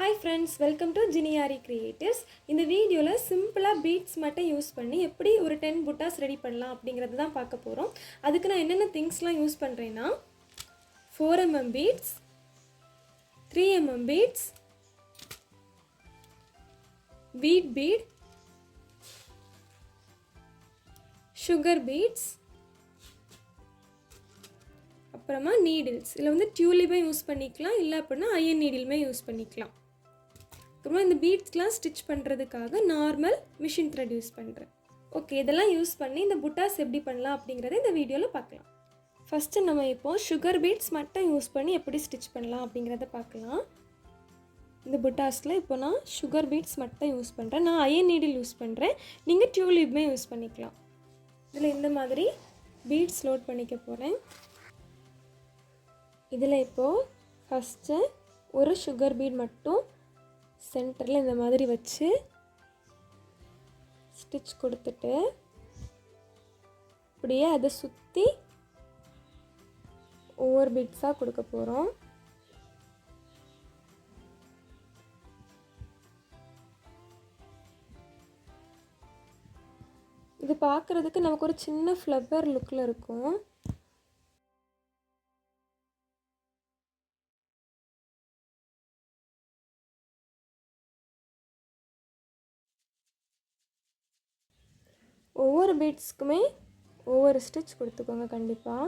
Hi friends, welcome to Aari Creatives. இந்த வீடியோல சிம்பிளா பீட்ஸ் மட்டும் யூஸ் பண்ணி எப்படி ஒரு 10 புட்டாஸ் ரெடி பண்ணலாம் அப்படிங்கறது தான் பார்க்க போறோம். அதுக்கு நான் என்னென்ன திங்ஸ்லாம் யூஸ் பண்றேன்னா 4mm beads, 3mm beads, wheat bead, sugar beads, அப்புறமா நீடில்ஸ். இதில் வந்து டியூலிப்பே யூஸ் பண்ணிக்கலாம், இல்லை அப்படின்னா அயன் நீடிலுமே யூஸ் பண்ணிக்கலாம். அப்புறமா இந்த பீட்ஸ்லாம் ஸ்டிச் பண்ணுறதுக்காக நார்மல் மிஷின் த்ரெட் யூஸ் பண்ணுறேன். ஓகே, இதெல்லாம் யூஸ் பண்ணி இந்த புட்டாஸ் எப்படி பண்ணலாம் அப்படிங்கிறத இந்த வீடியோவில் பார்க்கலாம். ஃபஸ்ட்டு நம்ம இப்போது சுகர் பீட்ஸ் மட்டும் யூஸ் பண்ணி எப்படி ஸ்டிச் பண்ணலாம் அப்படிங்கிறத பார்க்கலாம். இந்த புட்டாஸில் இப்போ நான் சுகர் பீட்ஸ் மட்டும் யூஸ் பண்ணுறேன். நான் அயன் நீடில் யூஸ் பண்ணுறேன், நீங்கள் டியூலிப்புமே யூஸ் பண்ணிக்கலாம். இதில் இந்த மாதிரி பீட்ஸ் லோட் பண்ணிக்க போகிறேன். இதில் இப்போது ஃபஸ்ட்டு ஒரு சுகர் பீட் மட்டும் சென்டரில் இந்த மாதிரி வச்சு ஸ்டிச் கொடுத்துட்டு அப்படியே அதை சுற்றி ஒவ்வொரு பீட்ஸாக கொடுக்க போகிறோம். இது பார்க்குறதுக்கு நமக்கு ஒரு சின்ன ஃப்ளவர் லுக்கில் இருக்கும். ஒவ்வொரு பீட்ஸ்க்குமே ஒவ்வொரு ஸ்டிச் கொடுத்துக்கோங்க கண்டிப்பாக.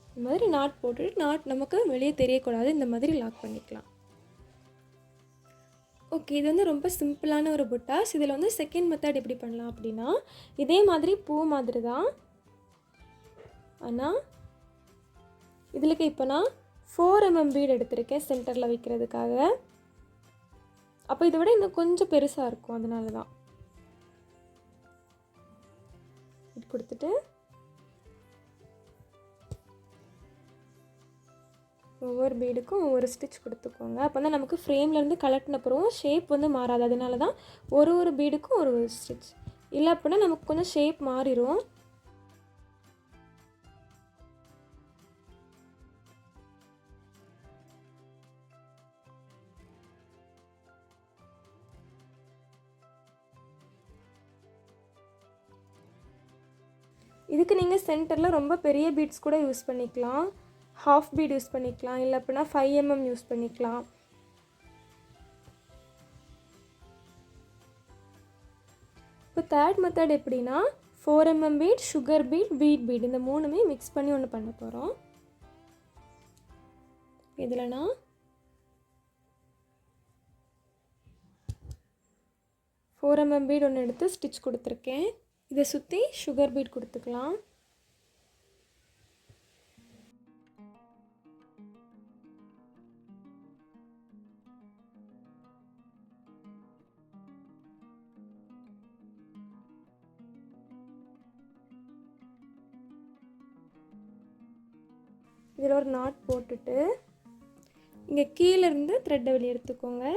இந்த மாதிரி நாட் போட்டுட்டு நாட் நமக்கு வெளியே தெரியக்கூடாது, இந்த மாதிரி லாக் பண்ணிக்கலாம். ஓகே, இது வந்து ரொம்ப சிம்பிளான ஒரு புட்டாஸ். இதில் வந்து செகண்ட் மெத்தட் எப்படி பண்ணலாம் அப்படின்னா, இதே மாதிரி பூ மாதிரி தான், ஆனால் இதில் இப்போ நான் 4mm பீட் எடுத்திருக்கேன் சென்டரில் வைக்கிறதுக்காக. அப்போ இதை விட இன்னும் கொஞ்சம் பெருசாக இருக்கும், அதனால தான் கொடுத்துட்டு ஒவ்வொரு பீடுக்கும் ஒவ்வொரு ஸ்டிச் கொடுத்துக்கோங்க. அப்போ தான் நமக்கு ஃப்ரேம்லேருந்து கலட்டினப்புறம் ஷேப் வந்து மாறாது. அதனால தான் ஒரு பீடுக்கும் ஒரு ஸ்டிச். இல்லை அப்படின்னா நமக்கு கொஞ்சம் ஷேப் மாறிடும். இதுக்கு நீங்கள் சென்டரில் ரொம்ப பெரிய பீட்ஸ் கூட யூஸ் பண்ணிக்கலாம், ஹாஃப் பீட் யூஸ் பண்ணிக்கலாம், இல்லை அப்படின்னா 5mm யூஸ் பண்ணிக்கலாம். இப்போ தேர்ட் மெத்தட் எப்படின்னா 4mm bead, sugar bead, wheat bead இந்த மூணுமே மிக்ஸ் பண்ணி ஒன்று பண்ண போகிறோம். இதில் நான் 4mm பீட் ஒன்று எடுத்து ஸ்டிச் கொடுத்துருக்கேன். இதை சுற்றி சுகர் பீட் கொடுத்துக்கலாம். இதில் ஒரு நாட் போட்டுட்டு இங்கே கீழேருந்து த்ரெட்டை வெளியே எடுத்துக்கோங்க.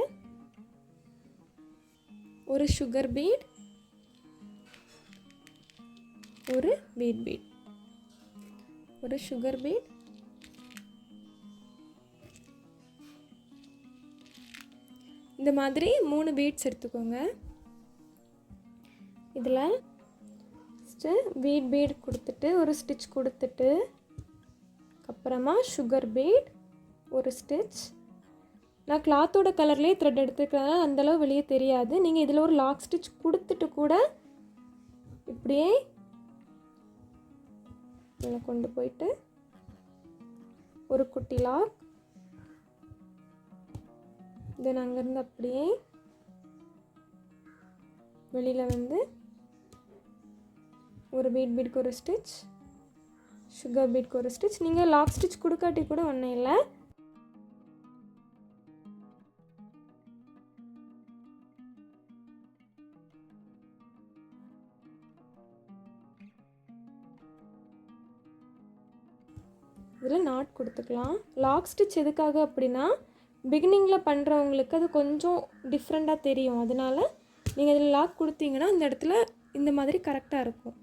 ஒரு சுகர் பீட், ஒரு வீட் பீட், ஒரு சுகர் பீட், இந்த மாதிரி 3 பீட்ஸ் எடுத்துக்கோங்க. இதில் ஃபஸ்ட்டு வீட் பீட் கொடுத்துட்டு ஒரு ஸ்டிச் கொடுத்துட்டு அப்புறமா சுகர் பீட் ஒரு ஸ்டிச். நான் கிளாத்தோட கலர்லேயே த்ரெட் எடுத்துக்கிறதுனால அந்தளவு வெளியே தெரியாது. நீங்கள் இதில் ஒரு லாக் ஸ்டிச் கொடுத்துட்டு கூட இப்படியே இதில் கொண்டு போயிட்டு ஒரு குட்டி லாக், தென் அங்கேருந்து அப்படியே வெளியில் வந்து ஒரு பீட்க்கு ஒரு ஸ்டிச், சுகர் பீட்க்கு ஒரு ஸ்டிச். நீங்கள் லாக் ஸ்டிச் கொடுக்காட்டி கூட ஒன்றும் இல்லை. இதில் நாட் கொடுத்துக்கலாம். லாக் ஸ்டிச் எதுக்காக அப்படின்னா பிகினிங்கில் பண்ணுறவங்களுக்கு அது கொஞ்சம் டிஃப்ரெண்ட்டாக தெரியும். அதனால் நீங்கள் இதில் லாக் கொடுத்தீங்கன்னா இந்த இடத்துல இந்த மாதிரி கரெக்டாக இருக்கும்.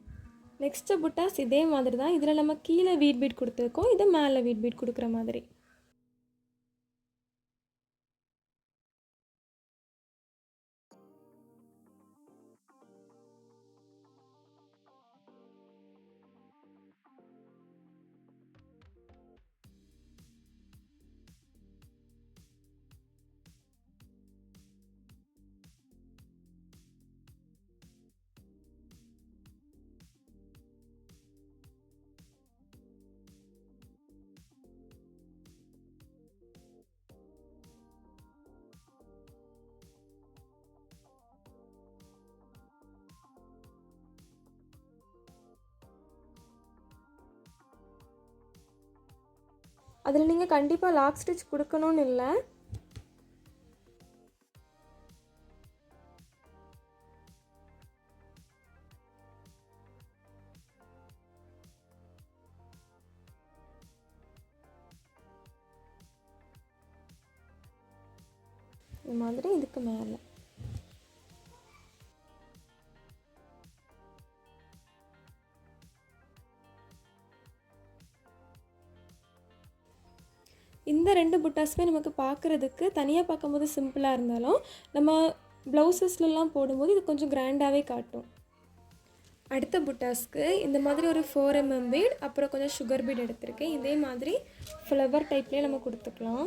நெக்ஸ்ட்டு புட்டாஸ் இதே மாதிரி தான். இதில் நம்ம கீழே வீட் பீட் கொடுத்துருக்கோம், இதை மேலே வீட் பீட் கொடுக்குற மாதிரி. அதில் நீங்கள் கண்டிப்பாக லாக் ஸ்டிச் கொடுக்கணும்னு இல்லை. இந்த மாதிரி இதுக்கு மேலே இந்த 2 புட்டாஸுமே நமக்கு பார்க்குறதுக்கு தனியாக பார்க்கும்போது சிம்பிளாக இருந்தாலும் நம்ம ப்ளவுசஸ்லாம் போடும்போது இது கொஞ்சம் கிராண்டாகவே காட்டும். அடுத்த புட்டாஸ்க்கு இந்த மாதிரி ஒரு 4 mm பீட், அப்புறம் கொஞ்சம் சுகர் பீட் எடுத்திருக்கேன். இதே மாதிரி ஃப்ளவர் டைப்லேயே நம்ம கொடுத்துக்கலாம்.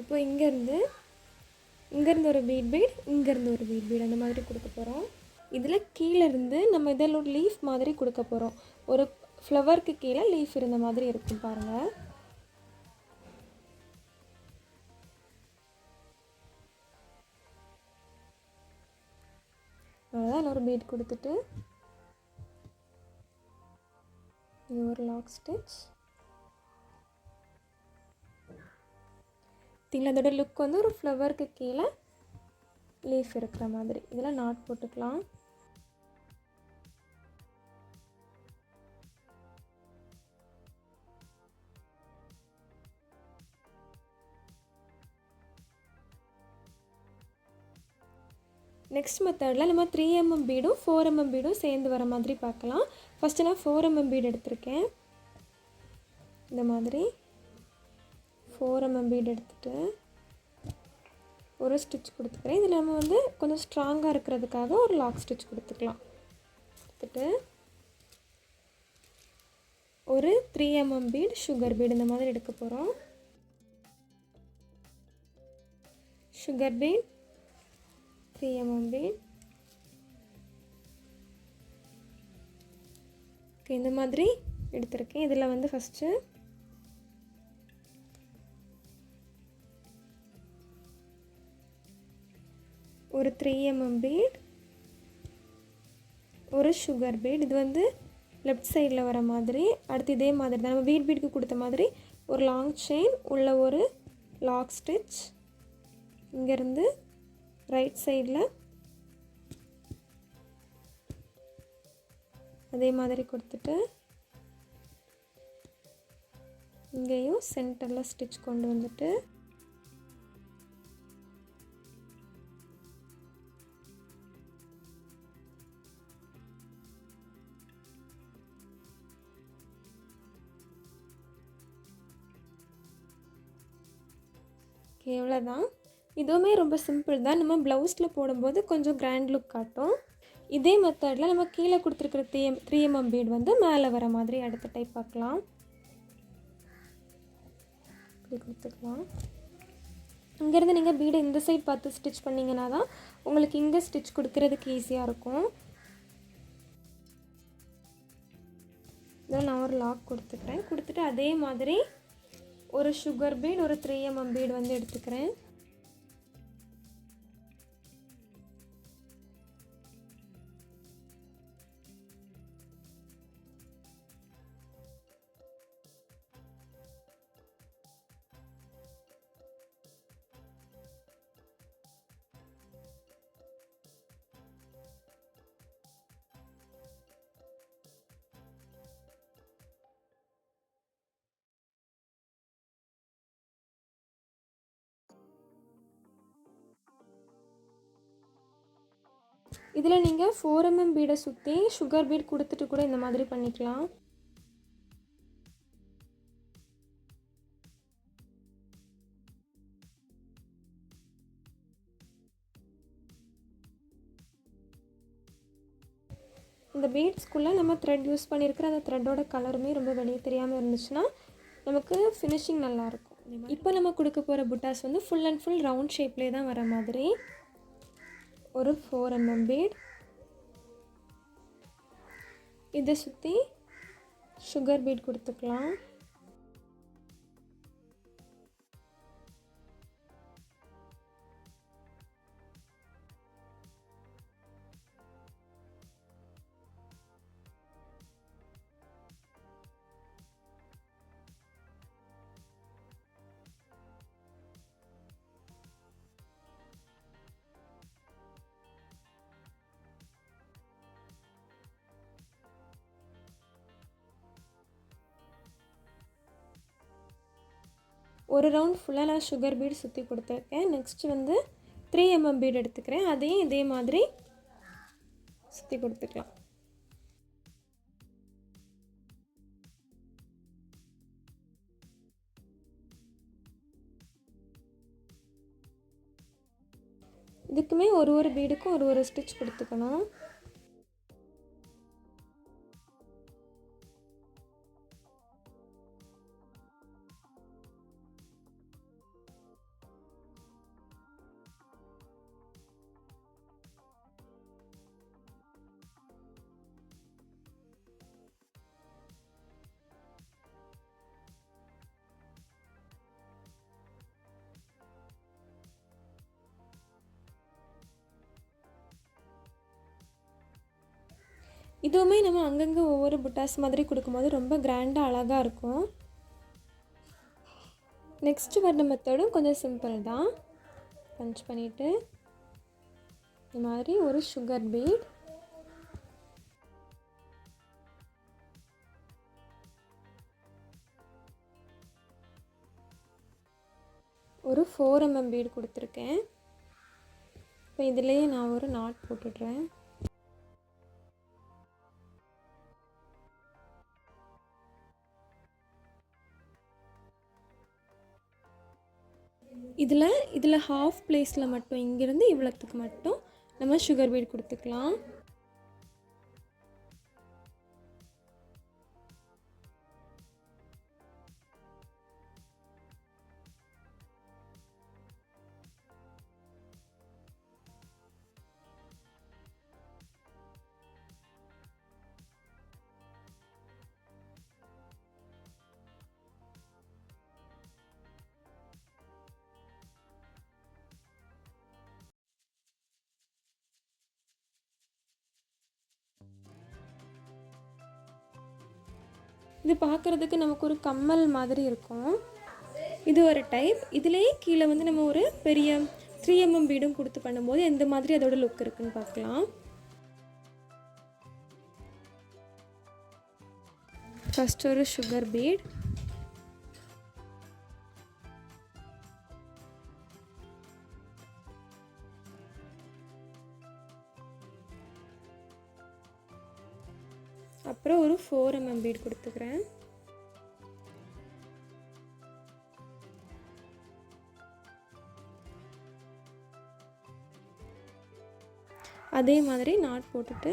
இப்போ இங்கேருந்து ஒரு பீட் இங்கேருந்து ஒரு பீட் அந்த மாதிரி கொடுக்க போகிறோம். இதில் கீழேருந்து நம்ம இதில் ஒரு லீஃப் மாதிரி கொடுக்க போகிறோம். ஒரு ஃப்ளவருக்கு கீழே லீஃப் இருந்த மாதிரி இருக்கும் பாருங்கள். அவ்வளோதான். ஒரு பீட் கொடுத்துட்டு இது ஒரு லாக் ஸ்டிச். அதோட லுக் வந்து ஒரு ஃப்ளவருக்கு கீழே லீஃப் இருக்கிற மாதிரி. இதில் நாட் போட்டுக்கலாம். நெக்ஸ்ட் மெத்தடில் நம்ம 3 mm பீடும் 4 mm பீடும் சேர்ந்து வர மாதிரி பார்க்கலாம். ஃபஸ்ட்டு நான் 4 mm பீடு எடுத்திருக்கேன். இந்த மாதிரி 4 mm பீட் எடுத்துகிட்டு ஒரு ஸ்டிச் கொடுத்துக்கிறேன். இதில் நம்ம வந்து கொஞ்சம் ஸ்ட்ராங்காக இருக்கிறதுக்காக ஒரு லாக் ஸ்டிச் கொடுத்துக்கலாம். எடுத்துகிட்டு ஒரு 3 mm பீட் சுகர் பீட் இந்த மாதிரி எடுக்க போகிறோம். Sugar bead 3 mm bead. இந்த மாதிரி எடுத்திருக்கேன். இதில் வந்து ஃபஸ்ட்டு ஒரு 3 mm பீட், ஒரு சுகர் பீட். இது வந்து லெஃப்ட் சைடில் வர மாதிரி. அடுத்து இதே மாதிரி தான் நம்ம பீட்க்கு கொடுத்த மாதிரி ஒரு லாங் செயின் உள்ள ஒரு லாக் ஸ்டிச். இங்கேருந்து ரைட் சைடில் அதே மாதிரி கொடுத்துட்டு இங்கேயும் சென்டரில் ஸ்டிச் கொண்டு வந்துட்டு எவ்வளோதான். இதுவுமே ரொம்ப சிம்பிள் தான். நம்ம ப்ளவுஸில் போடும்போது கொஞ்சம் கிராண்ட் லுக் காட்டும். இதே மெத்தடில் நம்ம கீழே கொடுத்துருக்குற 3 mm பீட் வந்து மேலே வர மாதிரி அடுத்த டைப் பார்க்கலாம். இப்படி கொடுத்துக்கலாம். இங்கேருந்து நீங்கள் பீடை இந்த சைட் பார்த்து ஸ்டிச் பண்ணிங்கன்னா தான் உங்களுக்கு இங்கே ஸ்டிச் கொடுக்கறதுக்கு ஈஸியாக இருக்கும். இதில் நான் ஒரு லாக் கொடுத்துக்கிறேன். கொடுத்துட்டு அதே மாதிரி ஒரு சுகர் பீட் ஒரு 3 mm பீட் வந்து எடுத்துக்கிறேன். இதில் நீங்கள் 4 mm பீடை சுற்றி சுகர் பீட் கொடுத்துட்டு கூட இந்த மாதிரி பண்ணிக்கலாம். இந்த பீட்ஸ்குள்ளே நம்ம த்ரெட் யூஸ் பண்ணியிருக்கிற அந்த த்ரெட்டோட கலருமே ரொம்ப வெளியே தெரியாமல் இருந்துச்சுன்னா நமக்கு ஃபினிஷிங் நல்லாயிருக்கும். இப்போ நம்ம கொடுக்க போகிற புட்டாஸ் வந்து ஃபுல் அண்ட் ஃபுல் ரவுண்ட் ஷேப்லேயே தான் வர மாதிரி ஒரு 4 mm பீட், இதை சுற்றி சுகர் பீட் கொடுத்துக்கலாம். ஒரு ரவுண்ட் ஃபுல்லாக நான் சுகர் பீட் சுற்றி கொடுத்துருக்கேன். நெக்ஸ்ட்டு வந்து 3 mm பீட் எடுத்துக்கிறேன். அதையும் இதே மாதிரி சுற்றி கொடுத்துக்கலாம். இதுக்குமே ஒரு பீடுக்கும் ஒரு ஸ்டிச் கொடுத்துக்கணும். இதுவுமே நம்ம அங்கங்கே ஒவ்வொரு புட்டாஸ் மாதிரி கொடுக்கும்போது ரொம்ப கிராண்டாக அழகாக இருக்கும். நெக்ஸ்ட்டு வர்ற மெத்தடும் கொஞ்சம் சிம்பிள் தான். பஞ்ச் பண்ணிவிட்டு இந்த மாதிரி ஒரு சுகர் பீட், ஒரு 4 mm பீட் கொடுத்துருக்கேன். இப்போ இதுலேயே நான் ஒரு நாட் போட்டுடுறேன். இதில் ஹாஃப் பிளேஸில் மட்டும் இங்கேருந்து இவ்வளோத்துக்கு மட்டும் நம்ம சுகர் பீட் கொடுத்துக்கலாம். இது பார்க்குறதுக்கு நமக்கு ஒரு கம்மல் மாதிரி இருக்கும். இது ஒரு டைப். இதுலேயே கீழே வந்து நம்ம ஒரு பெரிய 3 mm பீடும் கொடுத்து பண்ணும்போது எந்த மாதிரி அதோட லுக் இருக்குன்னு பார்க்கலாம். ஃபர்ஸ்ட் ஒரு சுகர் பீட், அப்புறம் ஒரு 4 mm பீட் கொடுத்துக்கிறேன். அதே மாதிரி நாட் போட்டுட்டு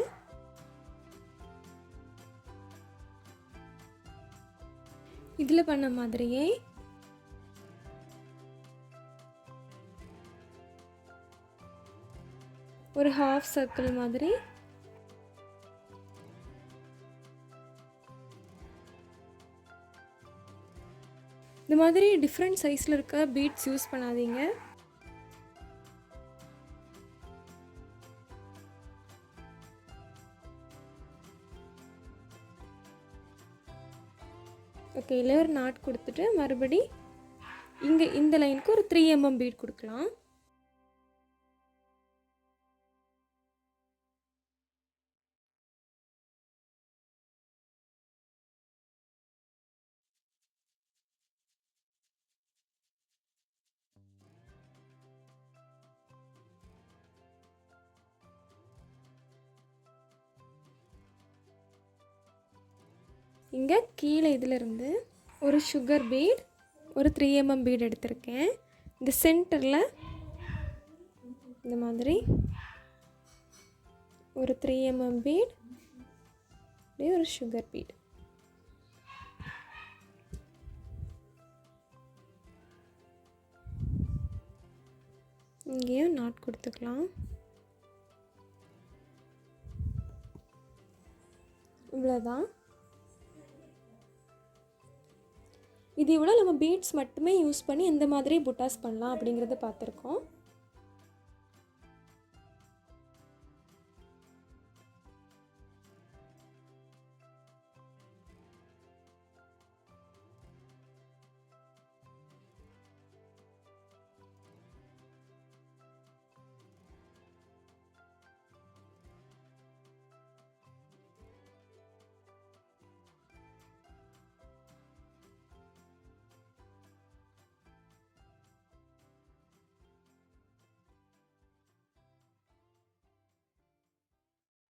இதில் பண்ண மாதிரியே ஒரு ஹாஃப் சர்க்கிள் மாதிரி இந்த மாதிரி டிஃப்ரெண்ட் சைஸில் இருக்க பீட்ஸ் யூஸ் பண்ணாதீங்க. ஓகே, இல்லை ஒரு நாட் கொடுத்துட்டு மறுபடி இங்கே இந்த லைனுக்கு ஒரு 3 mm பீட் கொடுக்கலாம். இங்கே கீழே இதிலிருந்து ஒரு சுகர் பீட், ஒரு 3 mm பீட் எடுத்திருக்கேன். இந்த சென்டரில் இந்த மாதிரி ஒரு 3 mm பீட், அப்படியே ஒரு சுகர் பீட். இங்கேயும் நாட் கொடுத்துக்கலாம். இவ்வளோதான். இது இவ்வளோ நம்ம பீட்ஸ் மட்டுமே யூஸ் பண்ணி எந்த மாதிரி புட்டாஸ் பண்ணலாம் அப்படிங்கிறத பார்த்துருக்கோம்.